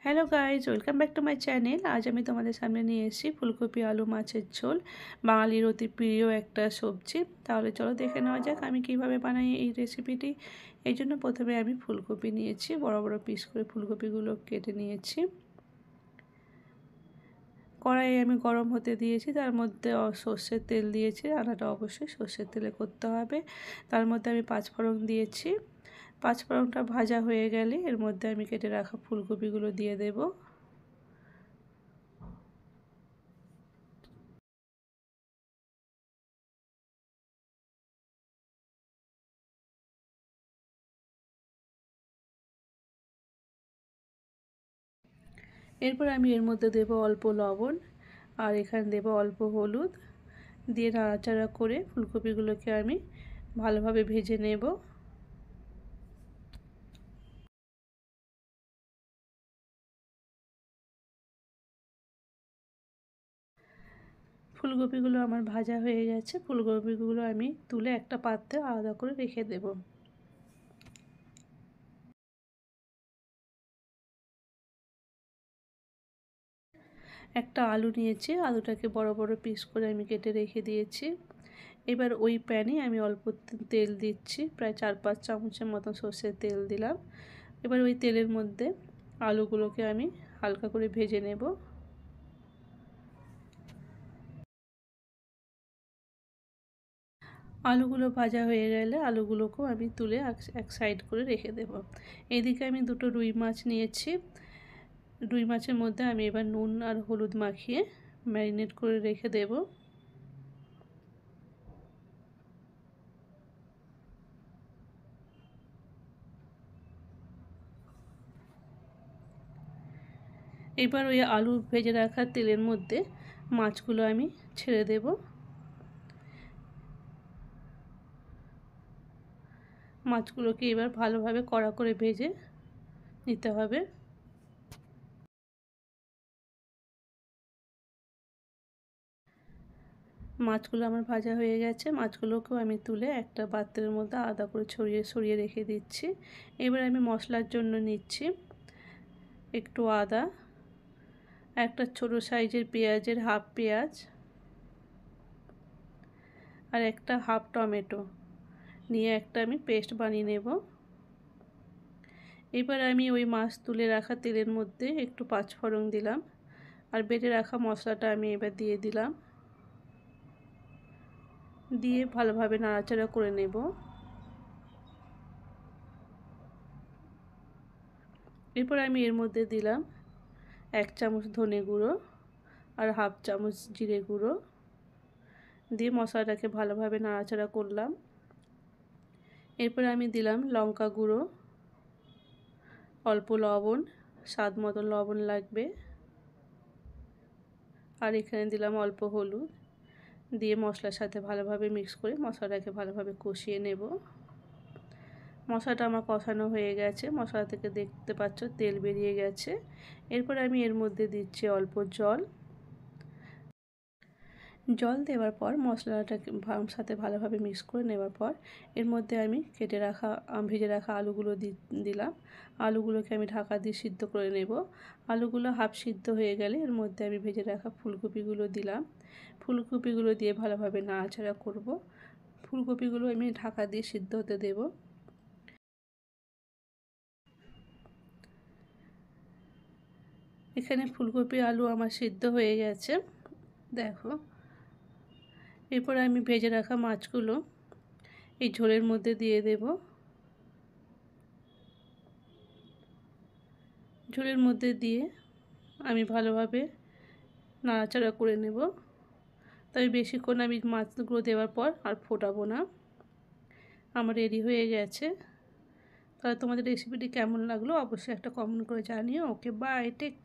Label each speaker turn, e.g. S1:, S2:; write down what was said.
S1: Hello guys, welcome back to my channel. আজ আমি তোমাদের সামনে নিয়ে এসেছি ফুলকপি আলু মাছের ঝোল, বাঙালির অতি প্রিয় একটা সবজি। তাহলে চলো দেখে নেওয়া যাক আমি কিভাবে বানাই এই রেসিপিটি। এই জন্য প্রথমে আমি ফুলকপি নিয়েছি, বড় বড় পিস করে ফুলকপিগুলো কেটে নিয়েছি। কড়াইয়ে আমি গরম হতে দিয়েছি, তার মধ্যে সর্ষের তেল দিয়েছি। রান্নাটা অবশ্যই সর্ষের তেলে করতে হবে। তার মধ্যে আমি পাঁচফোড়ন দিয়েছি। পাঁচফোড়নটা ভাজা হয়ে গেলে এর মধ্যে আমি কেটে রাখা ফুলকপিগুলো দিয়ে দেব। এরপর আমি এর মধ্যে দেব অল্প লবণ, আর এখানে দেব অল্প হলুদ দিয়ে নাড়াচাড়া করে ফুলকপিগুলোকে আমি ভালোভাবে ভেজে নেব। ফুলকপিগুলো আমার ভাজা হয়ে গেছে। ফুলকপিগুলো আমি তুলে একটা পাত্রে আলাদা করে রেখে দেব। একটা আলু নিয়েছি, আলুটাকে বড় বড় পিস করে আমি কেটে রেখে দিয়েছি। এবার ওই প্যানে আমি অল্প তেল দিচ্ছি, প্রায় 4-5 চামচের মতো সর্ষের তেল দিলাম। এবার ওই তেলের মধ্যে আলুগুলোকে আমি হালকা করে ভেজে নেব। আলুগুলো ভাজা হয়ে গেলে আলুগুলোকেও আমি তুলে এক সাইড করে রেখে দেব। এদিকে আমি দুটো রুই মাছ নিয়েছি। রুই মাছের মধ্যে আমি এবার নুন আর হলুদ মাখিয়ে ম্যারিনেট করে রেখে দেব। এবার ওই আলু ভেজে রাখা তেলের মধ্যে মাছগুলো আমি ছেড়ে দেব। মাছগুলোকে এবার ভালোভাবে কড়া করে ভেজে নিতে হবে। মাছগুলো আমার ভাজা হয়ে গেছে। মাছগুলোকেও আমি তুলে একটা পাত্রের মধ্যে আলাদা করে সরিয়ে রেখে দিচ্ছি। এবার আমি মশলার জন্য নিচ্ছি একটু আদা, একটা ছোট সাইজের পেঁয়াজের হাফ পেঁয়াজ, আর একটা হাফ টমেটো নিয়ে একটা আমি পেস্ট বানিয়ে নেব। এবার আমি ওই মাছ তুলে রাখা তেলের মধ্যে একটু পাঁচফোড়ন দিলাম, আর বেটে রাখা মশলাটা আমি এবার দিয়ে দিলাম। দিয়ে ভালোভাবে নাড়াচাড়া করে নেব। এরপর আমি এর মধ্যে দিলাম 1 চামচ ধনে গুঁড়ো আর হাফ চামচ জিরে গুঁড়ো দিয়ে মশলাটাকে ভালোভাবে নাড়াচাড়া করলাম। এরপর আমি দিলাম লঙ্কা গুঁড়ো, অল্প লবণ, স্বাদ মতো লবণ লাগবে, আর এখানে দিলাম অল্প হলুদ দিয়ে মশলার সাথে ভালোভাবে মিক্স করে মশলাটাকে ভালোভাবে কষিয়ে নেব। মশলাটা আমার কষানো হয়ে গেছে, মশলা থেকে দেখতে পাচ্ছ তেল বেরিয়ে গেছে। এরপর আমি এর মধ্যে দিচ্ছি অল্প জল। জল দেওয়ার পর মশলাটাকে সাথে ভালোভাবে মিক্স করে নেওয়ার পর এর মধ্যে আমি ভেজে রাখা আলুগুলো দিলাম। আলুগুলোকে আমি ঢাকা দিয়ে সিদ্ধ করে নেব। আলুগুলো হাফ সিদ্ধ হয়ে গেলে এর মধ্যে আমি ভেজে রাখা ফুলকপিগুলো দিলাম। ফুলকপিগুলো দিয়ে ভালোভাবে নাড়াচাড়া করব। ফুলকপিগুলো আমি ঢাকা দিয়ে সিদ্ধ হতে দেব। এখানে ফুলকপি আলু আমার সিদ্ধ হয়ে গেছে, দেখো। এরপর আমি ভেজে রাখা মাছগুলো এই ঝোলের মধ্যে দিয়ে দেব। ঝোলের মধ্যে দিয়ে আমি ভালোভাবে নাড়াচাড়া করে নেব। তবে বেশিক্ষণ আমি মাছগুলো দেওয়ার পর আর ফোটাবো না। আমার রেডি হয়ে গেছে। তাহলে তোমাদের রেসিপিটি কেমন লাগলো অবশ্যই একটা কমেন্ট করে জানিও। ওকে, বাই, টেক কেয়ার।